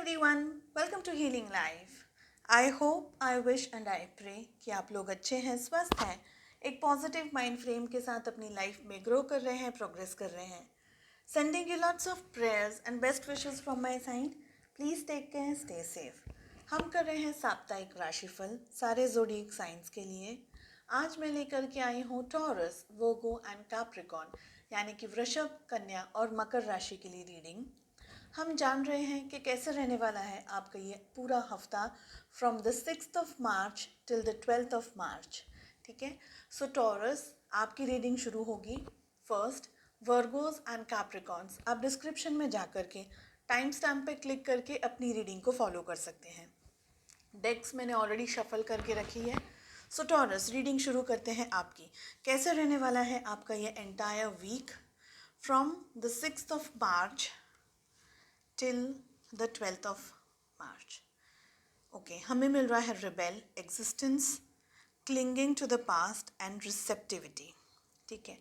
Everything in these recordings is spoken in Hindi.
everyone, welcome to Healing Life. I hope, I wish and I pray कि आप लोग अच्छे हैं, स्वस्थ हैं, एक पॉजिटिव माइंड फ्रेम के साथ अपनी लाइफ में ग्रो कर रहे हैं, प्रोग्रेस कर रहे हैं. Sending you lots of prayers and best wishes from my side. Please take care, stay safe. हम कर रहे हैं साप्ताहिक राशिफल सारे ज़ोडिएक साइंस के लिए. आज मैं लेकर के आई हूँ टॉरस, वर्गो एंड कैप्रिकॉर्न यानी कि वृषभ, कन्या और मकर राशि के लिए रीडिंग. हम जान रहे हैं कि कैसे रहने वाला है आपका ये पूरा हफ्ता from the 6th of March till the 12th of मार्च. ठीक है. सो टॉरस, आपकी रीडिंग शुरू होगी फर्स्ट वर्गोस एंड कैप्रिकॉर्न्स. आप डिस्क्रिप्शन में जा कर के टाइम स्टैम्प पे क्लिक करके अपनी रीडिंग को फॉलो कर सकते हैं. डेक्स मैंने ऑलरेडी शफल करके रखी है. सो टॉरस, रीडिंग शुरू करते हैं आपकी. कैसे रहने वाला है आपका ये entire week from the 6th of March till the 12th of March. Okay, हमें मिल रहा है rebel, existence, clinging to the past and receptivity. ठीक है.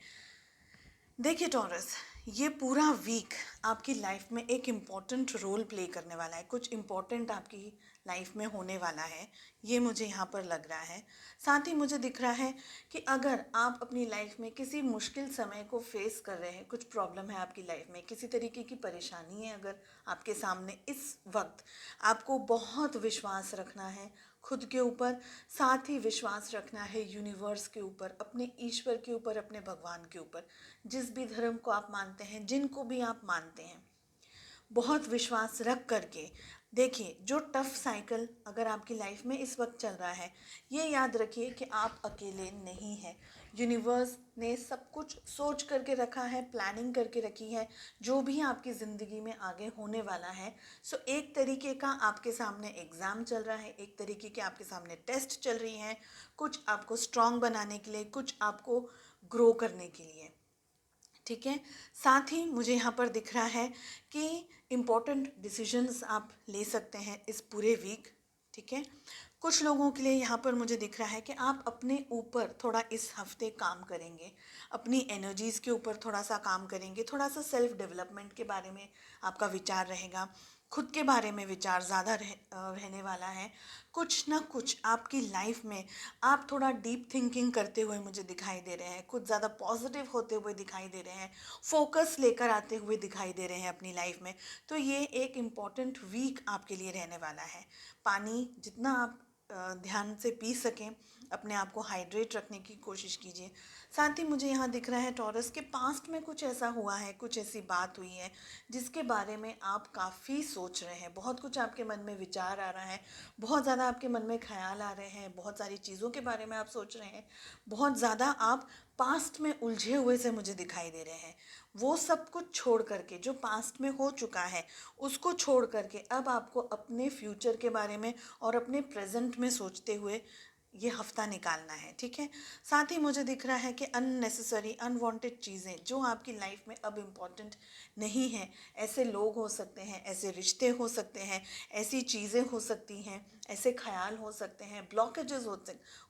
देखिए टॉरस, ये पूरा वीक आपकी लाइफ में एक इम्पॉर्टेंट रोल प्ले करने वाला है. कुछ इम्पॉर्टेंट आपकी लाइफ में होने वाला है, ये मुझे यहाँ पर लग रहा है. साथ ही मुझे दिख रहा है कि अगर आप अपनी लाइफ में किसी मुश्किल समय को फेस कर रहे हैं, कुछ प्रॉब्लम है आपकी लाइफ में, किसी तरीके की परेशानी है अगर आपके सामने इस वक्त, आपको बहुत विश्वास रखना है खुद के ऊपर. साथ ही विश्वास रखना है यूनिवर्स के ऊपर, अपने ईश्वर के ऊपर, अपने भगवान के ऊपर, जिस भी धर्म को आप मानते हैं, जिनको भी आप मानते हैं. बहुत विश्वास रख करके देखिए, जो टफ साइकिल अगर आपकी लाइफ में इस वक्त चल रहा है, ये याद रखिए कि आप अकेले नहीं हैं. यूनिवर्स ने सब कुछ सोच करके रखा है, प्लानिंग करके रखी है, जो भी आपकी ज़िंदगी में आगे होने वाला है. सो एक तरीके का आपके सामने एग्ज़ाम चल रहा है, एक तरीके के आपके सामने टेस्ट चल रही हैं, कुछ आपको स्ट्रॉन्ग बनाने के लिए, कुछ आपको ग्रो करने के लिए. ठीक है. साथ ही मुझे यहाँ पर दिख रहा है कि इम्पॉर्टेंट डिसीजंस आप ले सकते हैं इस पूरे वीक. ठीक है. कुछ लोगों के लिए यहाँ पर मुझे दिख रहा है कि आप अपने ऊपर थोड़ा इस हफ्ते काम करेंगे, अपनी एनर्जीज़ के ऊपर थोड़ा सा काम करेंगे, थोड़ा सा सेल्फ डेवलपमेंट के बारे में आपका विचार रहेगा, खुद के बारे में विचार ज़्यादा रहने वाला है. कुछ ना कुछ आपकी लाइफ में आप थोड़ा डीप थिंकिंग करते हुए मुझे दिखाई दे रहे हैं, कुछ ज़्यादा पॉजिटिव होते हुए दिखाई दे रहे हैं, फोकस लेकर आते हुए दिखाई दे रहे हैं अपनी लाइफ में. तो ये एक इम्पॉर्टेंट वीक आपके लिए रहने वाला है. पानी जितना आप ध्यान से पी सकें, अपने आप को हाइड्रेट रखने की कोशिश कीजिए. साथ ही मुझे यहाँ दिख रहा है टॉरस के पास्ट में कुछ ऐसा हुआ है, कुछ ऐसी बात हुई है जिसके बारे में आप काफ़ी सोच रहे हैं. बहुत कुछ आपके मन में विचार आ रहा है, बहुत ज़्यादा आपके मन में ख्याल आ रहे हैं, बहुत सारी चीज़ों के बारे में आप सोच रहे हैं, बहुत ज़्यादा आप पास्ट में उलझे हुए से मुझे दिखाई दे रहे हैं. वो सब कुछ छोड़ करके, जो पास्ट में हो चुका है उसको छोड़ करके अब आपको अपने फ्यूचर के बारे में और अपने प्रेजेंट में सोचते हुए ये हफ्ता निकालना है. ठीक है. साथ ही मुझे दिख रहा है कि अननेसेसरी अनवांटेड चीज़ें जो आपकी लाइफ में अब इम्पॉर्टेंट नहीं हैं, ऐसे लोग हो सकते हैं, ऐसे रिश्ते हो सकते हैं, ऐसी चीज़ें हो सकती हैं, ऐसे ख्याल हो सकते हैं, ब्लॉकेजेस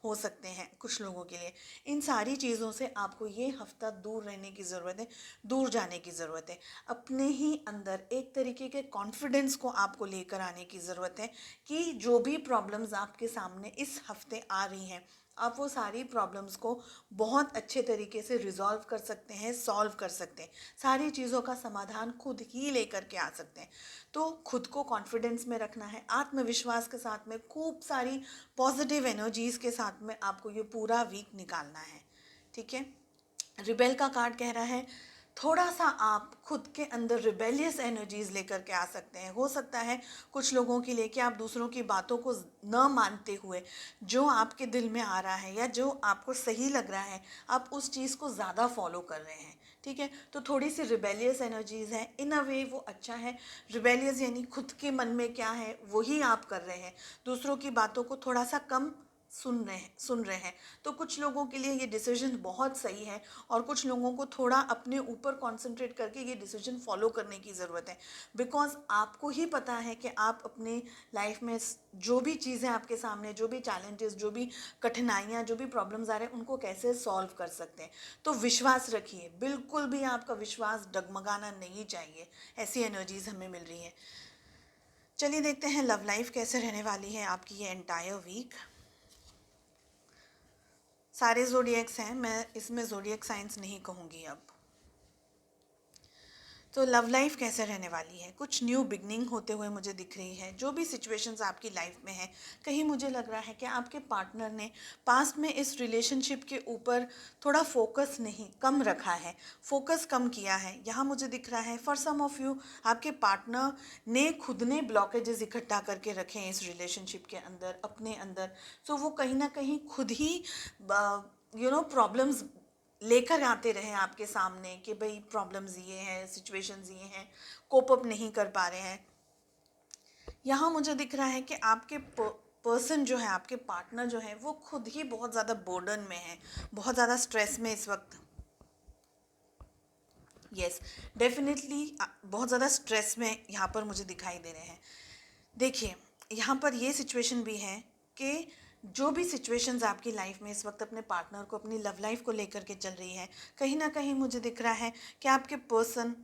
हो सकते हैं कुछ लोगों के लिए. इन सारी चीज़ों से आपको ये हफ्ता दूर रहने की ज़रूरत है, दूर जाने की ज़रूरत है. अपने ही अंदर एक तरीके के कॉन्फिडेंस को आपको लेकर आने की ज़रूरत है कि जो भी प्रॉब्लम्स आपके सामने इस हफ्ते आ रही हैं, आप वो सारी प्रॉब्लम्स को बहुत अच्छे तरीके से रिजॉल्व कर सकते हैं, सॉल्व कर सकते हैं, सारी चीज़ों का समाधान खुद ही लेकर के आ सकते हैं. तो खुद को कॉन्फिडेंस में रखना है, आत्मविश्वास के साथ में, खूब सारी पॉजिटिव एनर्जीज़ के साथ में आपको ये पूरा वीक निकालना है. ठीक है. रिबेल का कार्ड कह रहा है थोड़ा सा आप खुद के अंदर रिबेलियस एनर्जीज लेकर के आ सकते हैं. हो सकता है कुछ लोगों के लिए कि आप दूसरों की बातों को न मानते हुए, जो आपके दिल में आ रहा है या जो आपको सही लग रहा है, आप उस चीज़ को ज़्यादा फॉलो कर रहे हैं. ठीक है. तो थोड़ी सी रिबेलियस एनर्जीज हैं. इन अ वे वो अच्छा है. रिबेलियस यानी खुद के मन में क्या है वही आप कर रहे हैं, दूसरों की बातों को थोड़ा सा कम सुन रहे हैं. तो कुछ लोगों के लिए ये डिसीजन बहुत सही है और कुछ लोगों को थोड़ा अपने ऊपर कंसंट्रेट करके ये डिसीजन फॉलो करने की ज़रूरत है. बिकॉज आपको ही पता है कि आप अपने लाइफ में जो भी चीज़ें आपके सामने, जो भी चैलेंजेस, जो भी कठिनाइयाँ, जो भी प्रॉब्लम्स आ रहे हैं, उनको कैसे सॉल्व कर सकते हैं. तो विश्वास रखिए, बिल्कुल भी आपका विश्वास डगमगाना नहीं चाहिए. ऐसी एनर्जीज हमें मिल रही है. चलिए देखते हैं लव लाइफ कैसे रहने वाली है आपकी ये एंटायर वीक। सारे ज़ोडिएक्स हैं, मैं इसमें ज़ोडिएक साइंस नहीं कहूँगी अब। तो लव लाइफ कैसे रहने वाली है, कुछ न्यू बिगनिंग होते हुए मुझे दिख रही है। जो भी सिचुएशंस आपकी लाइफ में है, कहीं मुझे लग रहा है कि आपके पार्टनर ने पास्ट में इस रिलेशनशिप के ऊपर थोड़ा फोकस नहीं कम रखा है, फोकस कम किया है। यहाँ मुझे दिख रहा है फॉर सम ऑफ यू आपके पार्टनर ने खुद ने ब्लॉकेजेस इकट्ठा करके रखे हैं इस रिलेशनशिप के अंदर, अपने अंदर। सो वो कहीं ना कहीं खुद ही प्रॉब्लम्स लेकर आते रहे आपके सामने कि भाई प्रॉब्लम्स ये हैं, सिचुएशंस ये हैं, कोप अप नहीं कर पा रहे हैं। यहाँ मुझे दिख रहा है कि आपके पर्सन जो है, आपके पार्टनर जो है, वो खुद ही बहुत ज़्यादा बोर्डन में है, बहुत ज़्यादा स्ट्रेस में इस वक्त। यस, डेफिनेटली बहुत ज़्यादा स्ट्रेस में यहाँ पर मुझे दिखाई दे रहे हैं। देखिए, यहाँ पर ये सिचुएशन भी है कि जो भी सिचुएशंस आपकी लाइफ में इस वक्त अपने पार्टनर को, अपनी लव लाइफ को लेकर के चल रही है, कहीं ना कहीं मुझे दिख रहा है कि आपके पर्सन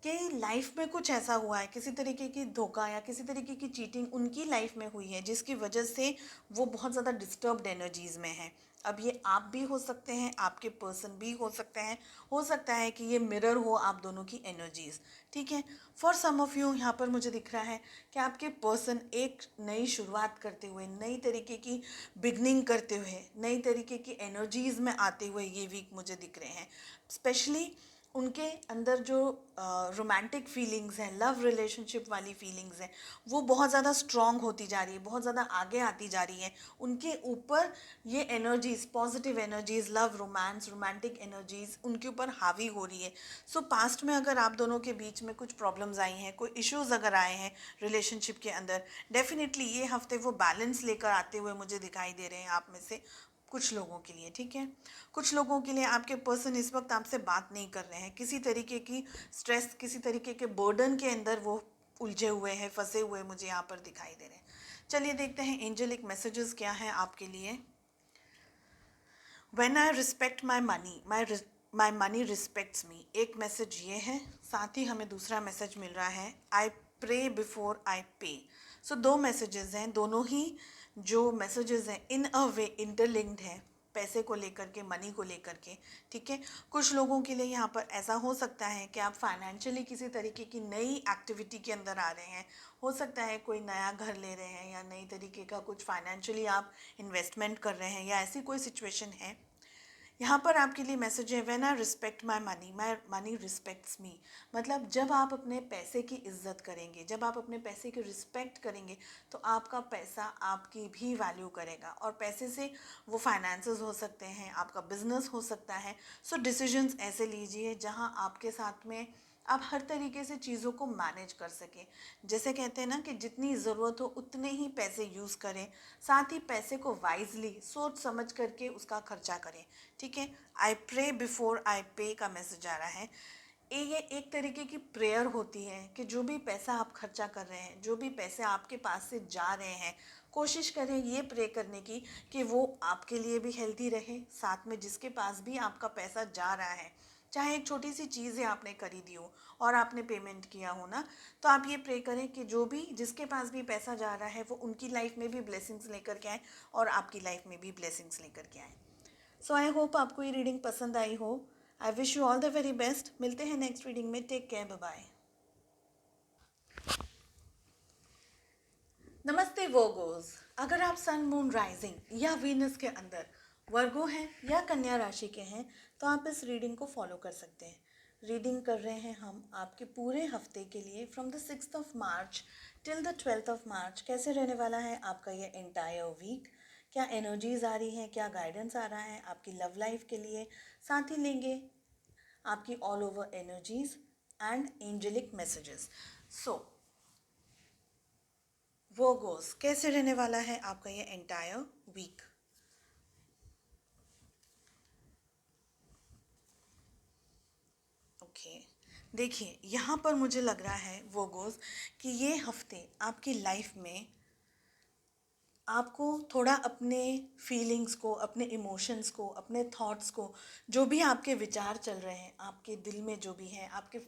के लाइफ में कुछ ऐसा हुआ है, किसी तरीके की धोखा या किसी तरीके की चीटिंग उनकी लाइफ में हुई है, जिसकी वजह से वो बहुत ज़्यादा डिस्टर्ब्ड एनर्जीज़ में है। अब ये आप भी हो सकते हैं, आपके पर्सन भी हो सकते हैं, हो सकता है कि ये मिरर हो आप दोनों की एनर्जीज़। ठीक है, फॉर सम ऑफ यू यहाँ पर मुझे दिख रहा है कि आपके पर्सन एक नई शुरुआत करते हुए, नई तरीके की बिगनिंग करते हुए, नई तरीके की एनर्जीज़ में आते हुए ये वीक मुझे दिख रहे हैं। स्पेशली उनके अंदर जो रोमांटिक फीलिंग्स हैं, लव रिलेशनशिप वाली फीलिंग्स हैं, वो बहुत ज़्यादा स्ट्रॉन्ग होती जा रही है, बहुत ज़्यादा आगे आती जा रही है। उनके ऊपर ये energies, positive energies, love, romance, romantic energies उनके ऊपर हावी हो रही है। सो पास्ट में अगर आप दोनों के बीच में कुछ प्रॉब्लम्स आई हैं, कोई इश्यूज़ अगर आए हैं रिलेशनशिप के अंदर, डेफिनेटली ये हफ्ते वो बैलेंस लेकर आते हुए मुझे दिखाई दे रहे हैं आप में से कुछ लोगों के लिए। ठीक है, कुछ लोगों के लिए आपके पर्सन इस वक्त आपसे बात नहीं कर रहे हैं, किसी तरीके की स्ट्रेस, किसी तरीके के बर्डन के अंदर वो उलझे हुए हैं, फंसे हुए मुझे यहाँ पर दिखाई दे रहे हैं। चलिए देखते हैं एंजलिक मैसेजेस क्या हैं आपके लिए। When I respect my money, my money respects me, एक मैसेज ये है। साथ ही हमें दूसरा मैसेज मिल रहा है, आई प्रे बिफोर आई पे। सो दो मैसेजेस हैं, दोनों ही जो मैसेजेस हैं इन अ वे इंटरलिंक्ड हैं, पैसे को लेकर के, मनी को लेकर के। ठीक है, कुछ लोगों के लिए यहाँ पर ऐसा हो सकता है कि आप फाइनेंशियली किसी तरीके की नई एक्टिविटी के अंदर आ रहे हैं। हो सकता है कोई नया घर ले रहे हैं या नई तरीके का कुछ फाइनेंशियली आप इन्वेस्टमेंट कर रहे हैं, या ऐसी कोई सिचुएशन है। यहाँ पर आपके लिए मैसेज है, when I respect my money respects me. मतलब जब आप अपने पैसे की इज्जत करेंगे, जब आप अपने पैसे की रिस्पेक्ट करेंगे, तो आपका पैसा आपकी भी वैल्यू करेगा। और पैसे से वो फाइनेंसेस हो सकते हैं, आपका बिजनेस हो सकता है। सो डिसीजंस ऐसे लीजिए जहाँ आपके साथ में आप हर तरीके से चीज़ों को मैनेज कर सकें। जैसे कहते हैं ना कि जितनी ज़रूरत हो उतने ही पैसे यूज़ करें, साथ ही पैसे को वाइजली सोच समझ करके उसका खर्चा करें। ठीक है, आई प्रे बिफोर आई पे का मैसेज आ रहा है। ये एक तरीके की प्रेयर होती है कि जो भी पैसा आप खर्चा कर रहे हैं, जो भी पैसे आपके पास से जा रहे हैं, कोशिश करें ये प्रे करने की कि वो आपके लिए भी हेल्दी रहे, साथ में जिसके पास भी आपका पैसा जा रहा है, चाहे एक छोटी सी चीज़ है आपने खरीदी हो और आपने पेमेंट किया हो ना, तो आप ये प्रे करें कि जो भी, जिसके पास भी पैसा जा रहा है, वो उनकी लाइफ में भी ब्लेसिंग्स लेकर के आए और आपकी लाइफ में भी ब्लेसिंग्स लेकर के आए। सो आई होप आपको ये रीडिंग पसंद आई हो। I wish you all the very best. मिलते हैं नेक्स्ट रीडिंग में। Take care, bye bye. नमस्ते वर्गोस। अगर आप सन, मून, राइजिंग या वीनस के अंदर वर्गो हैं या कन्या राशि के हैं, तो आप इस रीडिंग को फॉलो कर सकते हैं। रीडिंग कर रहे हैं हम आपके पूरे हफ्ते के लिए, from the 6th of March till the 12th of मार्च। कैसे रहने वाला है आपका ये एंटायर वीक, क्या एनर्जीज आ रही हैं, क्या गाइडेंस आ रहा है आपकी लव लाइफ के लिए। साथ ही लेंगे आपकी all over energies and angelic messages. So Virgos, कैसे रहने वाला है आपका ये एंटायर वीक। ओके, देखिए यहाँ पर मुझे लग रहा है वर्गोस कि ये हफ्ते आपकी लाइफ में आपको थोड़ा अपने फीलिंग्स को, अपने इमोशंस को, अपने थॉट्स को, जो भी आपके विचार चल रहे हैं, आपके दिल में जो भी हैं, आपके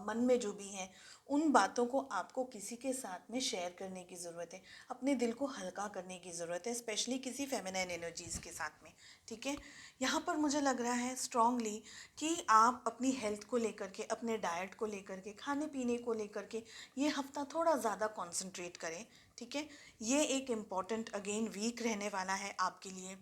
मन में जो भी हैं, उन बातों को आपको किसी के साथ में शेयर करने की ज़रूरत है, अपने दिल को हल्का करने की ज़रूरत है, स्पेशली किसी फेमिनाइन एनर्जीज़ के साथ में। ठीक है, यहाँ पर मुझे लग रहा है स्ट्रांगली कि आप अपनी हेल्थ को लेकर के, अपने डाइट को लेकर के, खाने पीने को लेकर के ये हफ्ता थोड़ा ज़्यादा कंसंट्रेट करें। ठीक है, ये एक इम्पॉर्टेंट अगेन वीक रहने वाला है आपके लिए।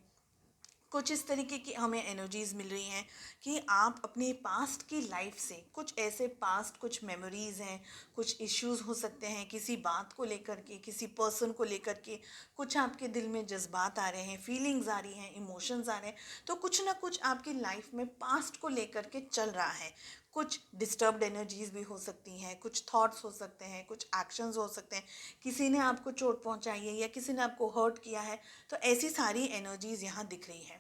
कुछ इस तरीके की हमें एनर्जीज़ मिल रही हैं कि आप अपने पास्ट की लाइफ से कुछ ऐसे पास्ट कुछ मेमोरीज़ हैं, कुछ इश्यूज़ हो सकते हैं किसी बात को लेकर के, किसी पर्सन को लेकर के, कुछ आपके दिल में जज्बात आ रहे हैं, फीलिंग्स आ रही हैं, इमोशंस आ रहे हैं। तो कुछ ना कुछ आपकी लाइफ में पास्ट को लेकर के चल रहा है। कुछ डिस्टर्ब्ड एनर्जीज़ भी हो सकती हैं, कुछ थॉट्स हो सकते हैं, कुछ एक्शंस हो सकते हैं, किसी ने आपको चोट पहुंचाई है या किसी ने आपको हर्ट किया है। तो ऐसी सारी एनर्जीज़ यहाँ दिख रही हैं।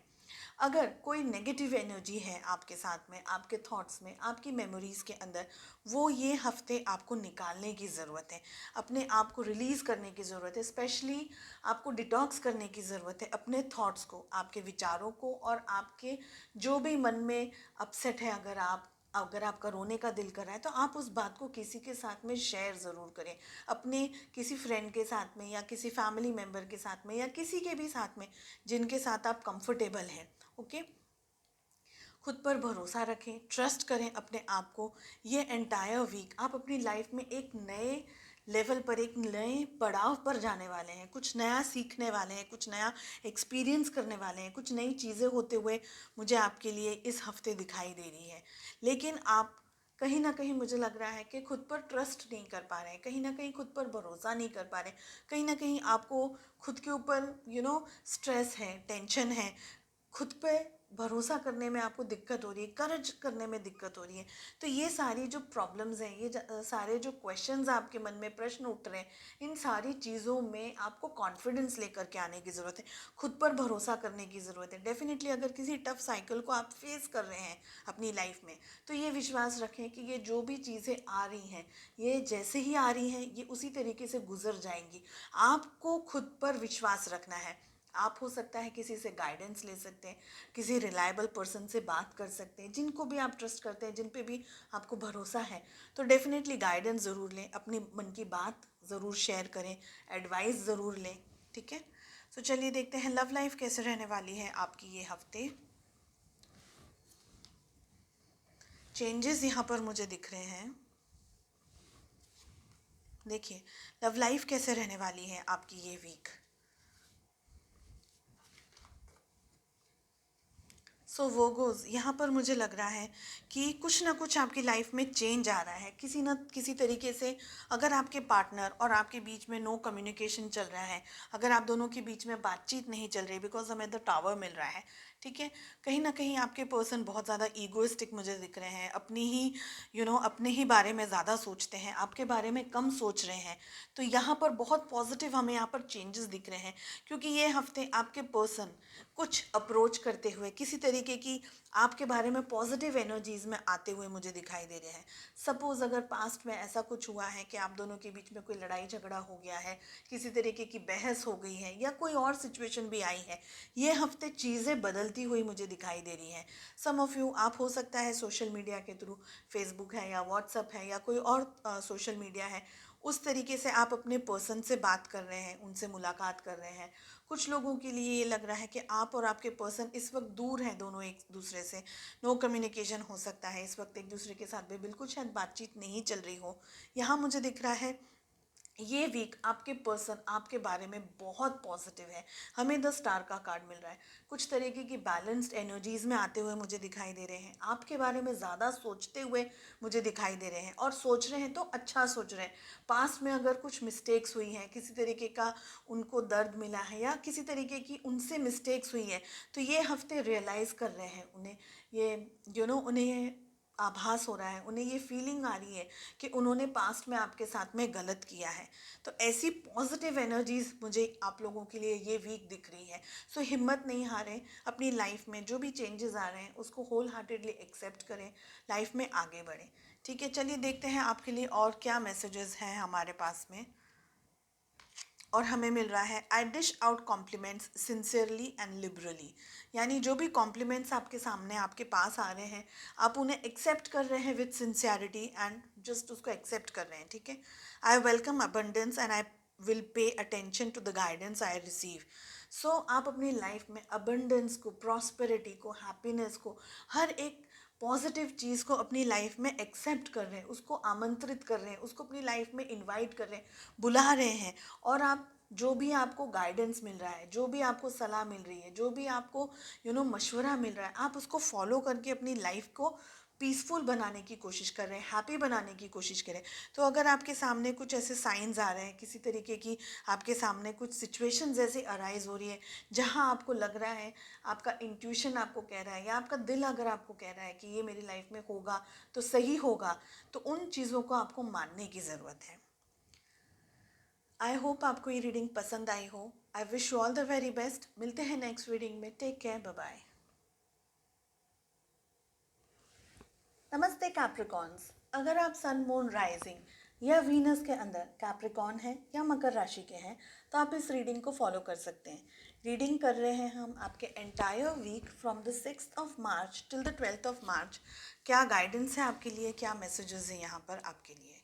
अगर कोई नेगेटिव एनर्जी है आपके साथ में, आपके थॉट्स में, आपकी मेमोरीज़ के अंदर, वो ये हफ्ते आपको निकालने की ज़रूरत है, अपने आप को रिलीज़ करने की ज़रूरत है। स्पेशली आपको डिटॉक्स करने की ज़रूरत है अपने थॉट्स को, आपके विचारों को, और आपके जो भी मन में अपसेट है, अगर आपका रोने का दिल कर रहा है तो आप उस बात को किसी के साथ में शेयर ज़रूर करें, अपने किसी फ्रेंड के साथ में या किसी फैमिली मेम्बर के साथ में या किसी के भी साथ में जिनके साथ आप कंफर्टेबल हैं। ओके, खुद पर भरोसा रखें, ट्रस्ट करें अपने आप को। ये एंटायर वीक आप अपनी लाइफ में एक नए लेवल पर, एक नए पड़ाव पर जाने वाले हैं, कुछ नया सीखने वाले हैं, कुछ नया एक्सपीरियंस करने वाले हैं, कुछ नई चीज़ें होते हुए मुझे आपके लिए इस हफ्ते दिखाई दे रही है। लेकिन आप कहीं ना कहीं मुझे लग रहा है कि खुद पर ट्रस्ट नहीं कर पा रहे हैं, कहीं ना कहीं खुद पर भरोसा नहीं कर पा रहे, कहीं ना कहीं आपको खुद के ऊपर स्ट्रेस है, टेंशन है, खुद पे भरोसा करने में आपको दिक्कत हो रही है, करेज करने में दिक्कत हो रही है। तो ये सारी जो प्रॉब्लम्स हैं, ये सारे जो क्वेश्चंस आपके मन में, प्रश्न उठ रहे हैं, इन सारी चीज़ों में आपको कॉन्फिडेंस लेकर के आने की ज़रूरत है, खुद पर भरोसा करने की ज़रूरत है। डेफिनेटली अगर किसी टफ साइकिल को आप फेस कर रहे हैं अपनी लाइफ में, तो ये विश्वास रखें कि ये जो भी चीज़ें आ रही हैं, ये जैसे ही आ रही हैं ये उसी तरीके से गुजर जाएंगी। आपको खुद पर विश्वास रखना है। आप हो सकता है किसी से गाइडेंस ले सकते हैं, किसी रिलायबल पर्सन से बात कर सकते हैं, जिनको भी आप ट्रस्ट करते हैं, जिन पे भी आपको भरोसा है। तो डेफिनेटली गाइडेंस ज़रूर लें, अपनी मन की बात ज़रूर शेयर करें, एडवाइस ज़रूर लें। ठीक है, तो चलिए देखते हैं लव लाइफ कैसे रहने वाली है आपकी ये हफ्ते। चेंजेस यहाँ पर मुझे दिख रहे हैं। देखिए, लव लाइफ कैसे रहने वाली है आपकी ये वीक। सो वोगोज़ यहाँ पर मुझे लग रहा है कि कुछ ना कुछ आपकी लाइफ में चेंज आ रहा है, किसी न किसी तरीके से। अगर आपके पार्टनर और आपके बीच में नो कम्युनिकेशन चल रहा है, अगर आप दोनों के बीच में बातचीत नहीं चल रही, बिकॉज हमें द टावर मिल रहा है। ठीक है, कहीं ना कहीं आपके पर्सन बहुत ज़्यादा ईगोइस्टिक मुझे दिख रहे हैं, अपनी ही अपने ही बारे में ज़्यादा सोचते हैं, आपके बारे में कम सोच रहे हैं। तो यहाँ पर बहुत पॉजिटिव हमें यहाँ पर चेंजेस दिख रहे हैं, क्योंकि ये हफ्ते आपके पर्सन कुछ अप्रोच करते हुए, किसी तरीके की आपके बारे में पॉजिटिव एनर्जीज में आते हुए मुझे दिखाई दे रहे हैं। सपोज़ अगर पास्ट में ऐसा कुछ हुआ है कि आप दोनों के बीच में कोई लड़ाई झगड़ा हो गया है, किसी तरीके की बहस हो गई है, या कोई और सिचुएशन भी आई है, ये हफ्ते चीज़ें बदलती हुई मुझे दिखाई दे रही हैं। सम ऑफ़ यू, आप हो सकता है सोशल मीडिया के थ्रू, फेसबुक है या व्हाट्सअप है या कोई और सोशल मीडिया है, उस तरीके से आप अपने पर्सन से बात कर रहे हैं, उनसे मुलाकात कर रहे हैं। कुछ लोगों के लिए ये लग रहा है कि आप और आपके पर्सन इस वक्त दूर हैं दोनों एक दूसरे से, नो कम्युनिकेशन हो सकता है इस वक्त, एक दूसरे के साथ भी बिल्कुल शायद बातचीत नहीं चल रही हो। यहाँ मुझे दिख रहा है ये वीक आपके पर्सन आपके बारे में बहुत पॉजिटिव है। हमें द स्टार का कार्ड मिल रहा है, कुछ तरीके की बैलेंस्ड एनर्जीज में आते हुए मुझे दिखाई दे रहे हैं, आपके बारे में ज़्यादा सोचते हुए मुझे दिखाई दे रहे हैं, और सोच रहे हैं तो अच्छा सोच रहे हैं। पास्ट में अगर कुछ मिस्टेक्स हुई हैं, किसी तरीके का उनको दर्द मिला है या किसी तरीके की उनसे मिस्टेक्स हुई हैं, तो ये हफ्ते रियलाइज़ कर रहे हैं, उन्हें ये उन्हें ये आभास हो रहा है, उन्हें ये फीलिंग आ रही है कि उन्होंने पास्ट में आपके साथ में गलत किया है। तो ऐसी पॉजिटिव एनर्जीज मुझे आप लोगों के लिए ये वीक दिख रही है। सो हिम्मत नहीं हारें, अपनी लाइफ में जो भी चेंजेस आ रहे हैं उसको होल हार्टेडली एक्सेप्ट करें, लाइफ में आगे बढ़ें। ठीक है, चलिए देखते हैं आपके लिए और क्या मैसेजेस हैं हमारे पास में। और हमें मिल रहा है I dish out compliments sincerely and liberally. यानी जो भी कॉम्प्लीमेंट्स आपके सामने आपके पास आ रहे हैं, आप उन्हें एक्सेप्ट कर रहे हैं विद सिंसियरिटी एंड जस्ट उसको एक्सेप्ट कर रहे हैं, ठीक है। I welcome abundance and I will pay attention to the guidance I receive. So आप अपनी लाइफ में अबंडेंस को, प्रॉस्पेरिटी को, हैप्पीनेस को, हर एक पॉजिटिव चीज़ को अपनी लाइफ में एक्सेप्ट कर रहे हैं, उसको आमंत्रित कर रहे हैं, उसको अपनी लाइफ में इनवाइट कर रहे हैं, बुला रहे हैं। और आप जो भी आपको गाइडेंस मिल रहा है, जो भी आपको सलाह मिल रही है, जो भी आपको मशवरा मिल रहा है, आप उसको फॉलो करके अपनी लाइफ को पीसफुल बनाने की कोशिश कर रहे हैं, हैप्पी बनाने की कोशिश करें। तो अगर आपके सामने कुछ ऐसे साइंस आ रहे हैं, किसी तरीके की आपके सामने कुछ सिचुएशंस ऐसे अराइज हो रही है जहां आपको लग रहा है, आपका इंट्यूशन आपको कह रहा है या आपका दिल अगर आपको कह रहा है कि ये मेरी लाइफ में होगा तो सही होगा, तो उन चीज़ों को आपको मानने की ज़रूरत है। आई होप आपको ये रीडिंग पसंद आई हो। I wish you all the very best. मिलते हैं नेक्स्ट रीडिंग में। Take care, bye bye. नमस्ते कैप्रिकॉन्स। अगर आप सन, मून, राइजिंग या वीनस के अंदर कैप्रिकॉन हैं या मकर राशि के हैं तो आप इस रीडिंग को फॉलो कर सकते हैं। रीडिंग कर रहे हैं हम आपके entire week from the 6th of March till the 12th of March. क्या गाइडेंस है आपके लिए, क्या मैसेजेस हैं यहाँ पर आपके लिए।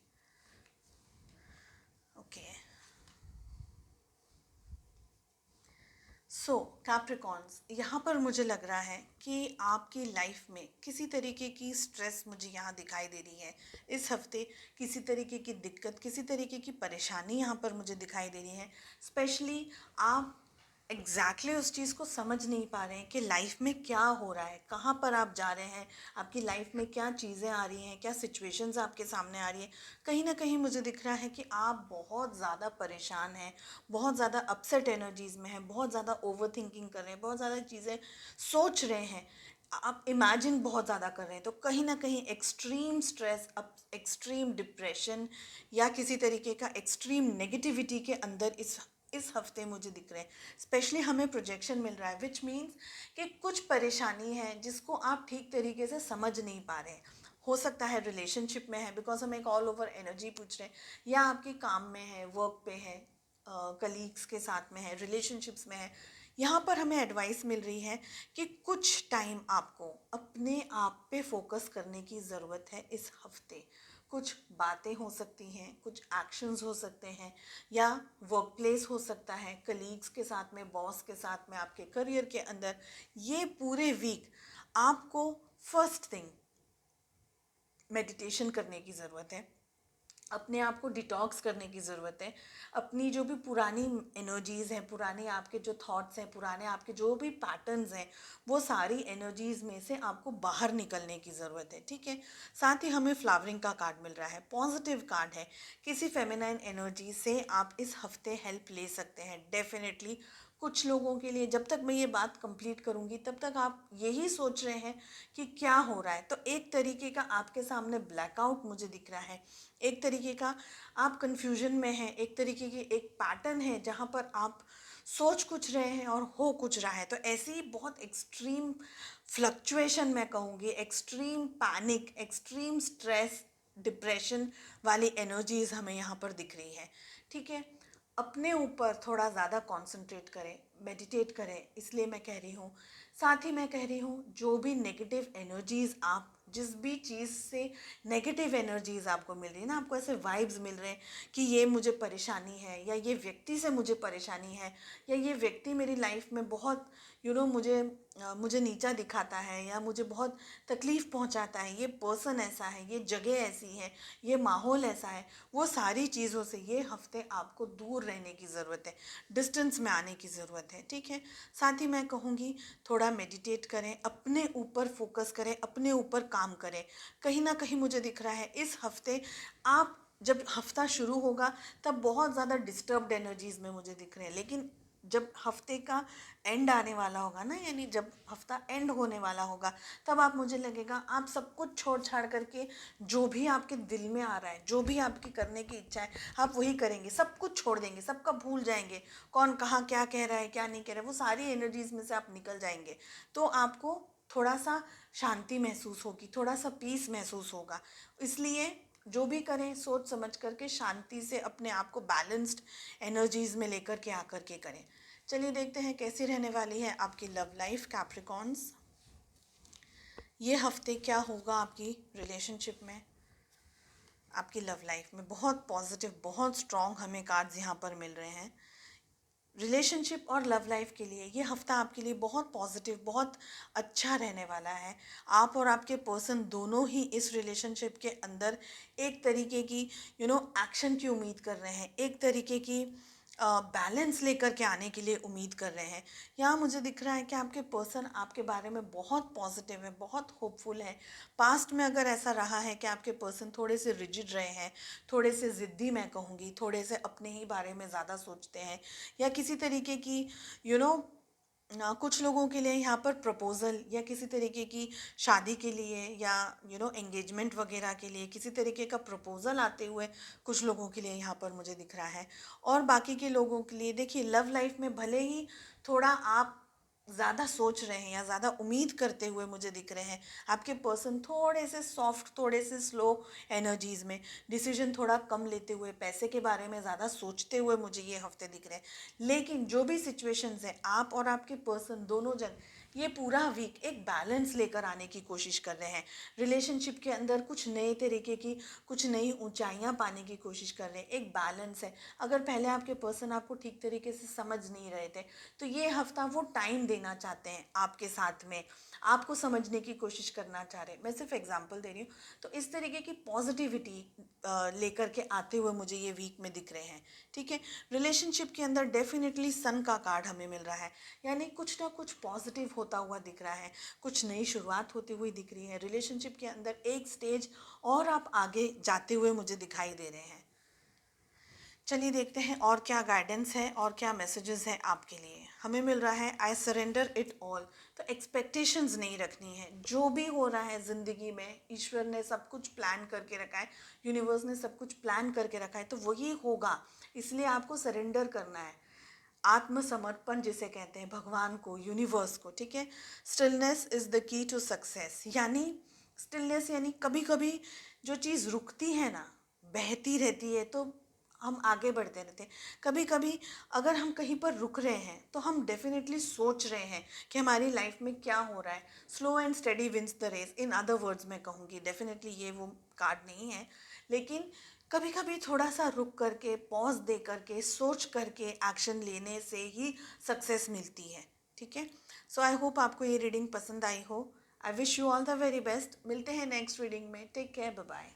ओके, सो कैप्रिकॉन्स, यहाँ पर मुझे लग रहा है कि आपकी लाइफ में किसी तरीके की स्ट्रेस मुझे यहाँ दिखाई दे रही है इस हफ्ते। किसी तरीके की दिक्कत, किसी तरीके की परेशानी यहाँ पर मुझे दिखाई दे रही है। स्पेशली आप उस चीज़ को समझ नहीं पा रहे हैं कि लाइफ में क्या हो रहा है, कहाँ पर आप जा रहे हैं, आपकी लाइफ में क्या चीज़ें आ रही हैं, क्या सिचुएशंस आपके सामने आ रही हैं। कहीं ना कहीं मुझे दिख रहा है कि आप बहुत ज़्यादा परेशान हैं, बहुत ज़्यादा अपसेट एनर्जीज़ में हैं, बहुत ज़्यादा ओवर थिंकिंग कर रहे हैं, बहुत ज़्यादा चीज़ें सोच रहे हैं, आप इमेजिन बहुत ज़्यादा कर रहे हैं। तो कहीं ना कहीं एक्सट्रीम स्ट्रेस, अब एक्सट्रीम डिप्रेशन या किसी तरीके का एक्सट्रीम नेगेटिविटी के अंदर इस हफ्ते मुझे दिख रहे हैं। स्पेशली हमें प्रोजेक्शन मिल रहा है विच मीन्स कि कुछ परेशानी है जिसको आप ठीक तरीके से समझ नहीं पा रहे हैं। हो सकता है रिलेशनशिप में है, बिकॉज हम एक ऑल ओवर एनर्जी पूछ रहे हैं, या आपके काम में है, वर्क पे है, कलीग्स के साथ में है, रिलेशनशिप्स में है। यहाँ पर हमें एडवाइस मिल रही है कि कुछ टाइम आपको अपने आप पे फोकस करने की ज़रूरत है इस हफ्ते। कुछ बातें हो सकती हैं, कुछ एक्शंस हो सकते हैं, या वर्क प्लेस हो सकता है, कलीग्स के साथ में, बॉस के साथ में, आपके करियर के अंदर। ये पूरे वीक आपको फर्स्ट थिंग मेडिटेशन करने की ज़रूरत है, अपने आप को डिटॉक्स करने की ज़रूरत है। अपनी जो भी पुरानी एनर्जीज़ हैं, पुराने आपके जो थॉट्स हैं, पुराने आपके जो भी पैटर्न्स हैं, वो सारी एनर्जीज़ में से आपको बाहर निकलने की ज़रूरत है, ठीक है। साथ ही हमें फ्लावरिंग का कार्ड मिल रहा है, पॉजिटिव कार्ड है। किसी फेमिनाइन एनर्जी से आप इस हफ्ते हेल्प ले सकते हैं डेफिनेटली। कुछ लोगों के लिए, जब तक मैं ये बात कंप्लीट करूँगी तब तक आप यही सोच रहे हैं कि क्या हो रहा है। तो एक तरीके का आपके सामने ब्लैकआउट मुझे दिख रहा है, एक तरीके का आप कंफ्यूजन में हैं, एक तरीके की एक पैटर्न है जहाँ पर आप सोच कुछ रहे हैं और हो कुछ रहा है। तो ऐसी बहुत एक्सट्रीम फ्लक्चुएशन, मैं कहूँगी extreme panic, extreme stress, depression वाली एनर्जीज हमें यहाँ पर दिख रही है, ठीक है। अपने ऊपर थोड़ा ज़्यादा कंसंट्रेट करें, मेडिटेट करें, इसलिए मैं कह रही हूँ। साथ ही मैं कह रही हूँ जो भी नेगेटिव एनर्जीज़, आप जिस भी चीज़ से नेगेटिव एनर्जीज़ आपको मिल रही है ना, आपको ऐसे वाइब्स मिल रहे हैं कि ये मुझे परेशानी है, या ये व्यक्ति से मुझे परेशानी है, या ये व्यक्ति मेरी लाइफ में बहुत मुझे नीचा दिखाता है, या मुझे बहुत तकलीफ़ पहुंचाता है, ये पर्सन ऐसा है, ये जगह ऐसी है, ये माहौल ऐसा है। वो सारी चीज़ों से ये हफ्ते आपको दूर रहने की ज़रूरत है, डिस्टेंस में आने की ज़रूरत है, ठीक है। साथ ही मैं कहूँगी थोड़ा मेडिटेट करें, अपने ऊपर फोकस करें, अपने ऊपर काम करें। कहीं ना कहीं मुझे दिख रहा है इस हफ्ते आप, जब हफ्ता शुरू होगा तब बहुत ज़्यादा डिस्टर्ब्ड एनर्जीज़ में मुझे दिख रहे हैं, लेकिन जब हफ्ते का एंड आने वाला होगा ना, यानी जब हफ्ता एंड होने वाला होगा, तब आप, मुझे लगेगा आप सब कुछ छोड़ छाड़ करके जो भी आपके दिल में आ रहा है, जो भी आपकी करने की इच्छा है, आप वही करेंगे, सब कुछ छोड़ देंगे, सबका भूल जाएंगे, कौन कहाँ क्या कह रहा है, क्या नहीं कह रहा है, वो सारी एनर्जीज में से आप निकल जाएंगे। तो आपको थोड़ा सा शांति महसूस होगी, थोड़ा सा पीस महसूस होगा। इसलिए जो भी करें सोच समझ करके शांति से अपने आप को बैलेंस्ड एनर्जीज में लेकर के आकर के करें। चलिए देखते हैं कैसी रहने वाली है आपकी लव लाइफ कैप्रिकॉन्स। ये हफ्ते क्या होगा आपकी रिलेशनशिप में, आपकी लव लाइफ में। बहुत पॉजिटिव, बहुत स्ट्रॉन्ग हमें कार्ड्स यहाँ पर मिल रहे हैं। रिलेशनशिप और लव लाइफ के लिए ये हफ्ता आपके लिए बहुत पॉजिटिव, बहुत अच्छा रहने वाला है। आप और आपके पर्सन दोनों ही इस रिलेशनशिप के अंदर एक तरीके की एक्शन की उम्मीद कर रहे हैं, एक तरीके की बैलेंस लेकर के आने के लिए उम्मीद कर रहे हैं। यहाँ मुझे दिख रहा है कि आपके पर्सन आपके बारे में बहुत पॉजिटिव है, बहुत होपफुल है। पास्ट में अगर ऐसा रहा है कि आपके पर्सन थोड़े से रिजिड रहे हैं, थोड़े से ज़िद्दी, मैं कहूँगी थोड़े से अपने ही बारे में ज़्यादा सोचते हैं, या किसी तरीके की यू नो कुछ लोगों के लिए यहाँ पर प्रपोज़ल या किसी तरीके की शादी के लिए या एंगेजमेंट वगैरह के लिए किसी तरीके का प्रपोज़ल आते हुए कुछ लोगों के लिए यहाँ पर मुझे दिख रहा है। और बाकी के लोगों के लिए देखिए, लव लाइफ में भले ही थोड़ा आप ज़्यादा सोच रहे हैं या ज़्यादा उम्मीद करते हुए मुझे दिख रहे हैं, आपके पर्सन थोड़े से सॉफ्ट, थोड़े से स्लो एनर्जीज़ में, डिसीजन थोड़ा कम लेते हुए, पैसे के बारे में ज़्यादा सोचते हुए मुझे ये हफ्ते दिख रहे हैं। लेकिन जो भी सिचुएशंस हैं, आप और आपके पर्सन दोनों जन ये पूरा वीक एक बैलेंस लेकर आने की कोशिश कर रहे हैं। रिलेशनशिप के अंदर कुछ नए तरीके की, कुछ नई ऊंचाइयां पाने की कोशिश कर रहे हैं। एक बैलेंस है। अगर पहले आपके पर्सन आपको ठीक तरीके से समझ नहीं रहे थे, तो ये हफ्ता वो टाइम देना चाहते हैं आपके साथ में, आपको समझने की कोशिश करना चाह रहे हैं। मैं सिर्फ एग्जांपल दे रही हूँ। तो इस तरीके की पॉजिटिविटी लेकर के आते हुए मुझे ये वीक में दिख रहे हैं। ठीक है, रिलेशनशिप के अंदर डेफिनेटली सन का कार्ड हमें मिल रहा है, यानी कुछ ना कुछ पॉजिटिव होता हुआ दिख रहा है, कुछ नई शुरुआत होती हुई दिख रही है। रिलेशनशिप के अंदर एक स्टेज और आप आगे जाते हुए मुझे दिखाई दे रहे हैं। चलिए देखते हैं और क्या गाइडेंस है और क्या मैसेजेस हैं आपके लिए। हमें मिल रहा है आई सरेंडर इट ऑल। तो एक्सपेक्टेशंस नहीं रखनी है। जो भी हो रहा है ज़िंदगी में, ईश्वर ने सब कुछ प्लान करके रखा है, यूनिवर्स ने सब कुछ प्लान करके रखा है, तो वही होगा। इसलिए आपको सरेंडर करना है, आत्मसमर्पण जिसे कहते हैं, भगवान को, यूनिवर्स को। ठीक है, stillness is the key to success. यानी स्टिलनेस यानी कभी कभी जो चीज़ रुकती है ना, बहती रहती है, तो हम आगे बढ़ते रहते हैं। कभी कभी अगर हम कहीं पर रुक रहे हैं तो हम डेफिनेटली सोच रहे हैं कि हमारी लाइफ में क्या हो रहा है। Slow and steady wins the race, in other words मैं कहूँगी। डेफिनेटली ये वो कार्ड नहीं है, लेकिन कभी कभी थोड़ा सा रुक करके, पॉज दे करके, सोच करके एक्शन लेने से ही सक्सेस मिलती है। ठीक है, सो आई होप आपको ये रीडिंग पसंद आई हो। I wish you all the very best. मिलते हैं नेक्स्ट रीडिंग में। Take care, bye bye.